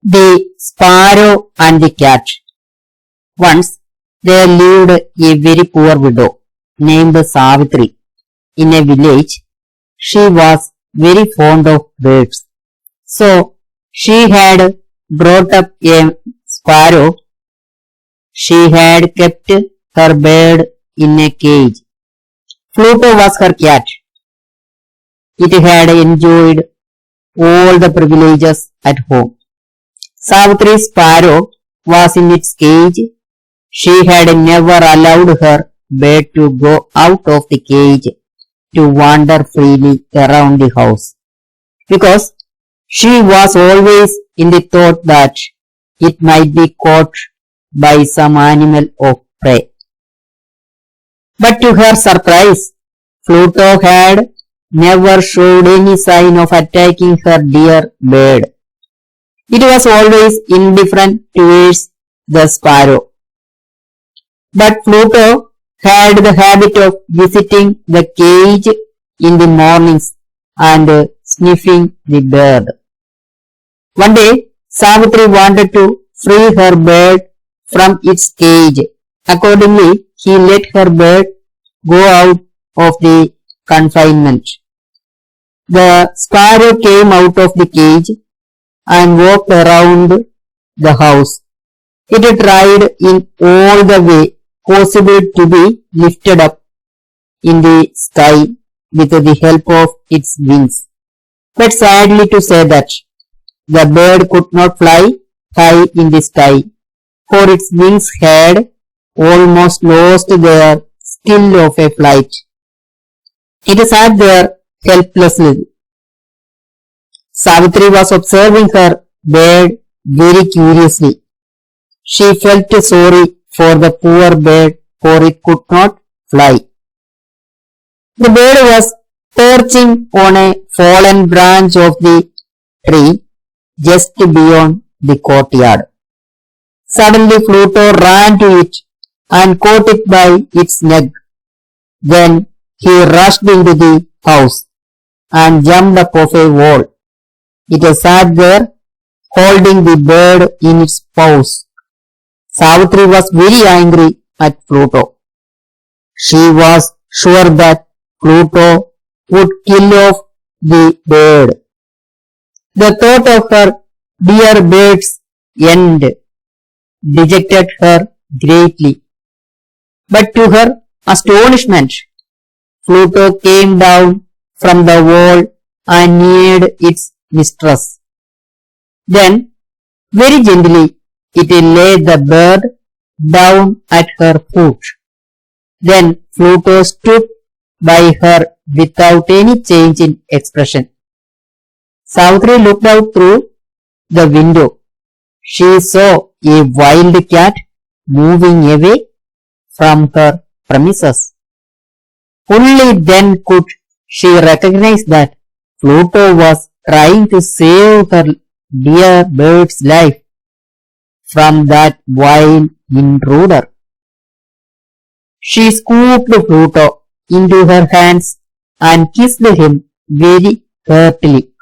The Sparrow and the Cat. Once there lived a very poor widow named Savithri in a village. She was very fond of birds. So she had brought up a sparrow. She had kept her bird in a cage. Fluto was her cat. It had enjoyed all the privileges at home. Savitri's sparrow was in its cage. She had never allowed her bird to go out of the cage to wander freely around the house, because she was always in the thought that it might be caught by some animal of prey. But to her surprise, Fluto had never showed any sign of attacking her dear bird. It was always indifferent towards the sparrow. But Fluto had the habit of visiting the cage in the mornings and sniffing the bird. One day, Savithri wanted to free her bird from its cage. Accordingly, he let her bird go out of the confinement. The sparrow came out of the cage and walked around the house. It tried in all the way possible to be lifted up in the sky with the help of its wings. But sadly to say that the bird could not fly high in the sky, for its wings had almost lost their skill of a flight. It sat there helplessly. Savithri was observing her bird very curiously. She felt sorry for the poor bird, for it could not fly. The bird was perching on a fallen branch of the tree just beyond the courtyard. Suddenly Fluto ran to it and caught it by its neck. Then he rushed into the house and jumped up off a wall. It sat there holding the bird in its paws. Savithri was very angry at Fluto. She was sure that Fluto would kill off the bird. The thought of her dear bird's end dejected her greatly. But to her astonishment, Fluto came down from the wall and neared its mistress. Then, very gently, it laid the bird down at her foot. Then Fluto stood by her without any change in expression. Savithri looked out through the window. She saw a wild cat moving away from her premises. Only then could she recognize that Fluto was trying to save her dear bird's life from that wild intruder. She scooped Fluto into her hands and kissed him very heartily.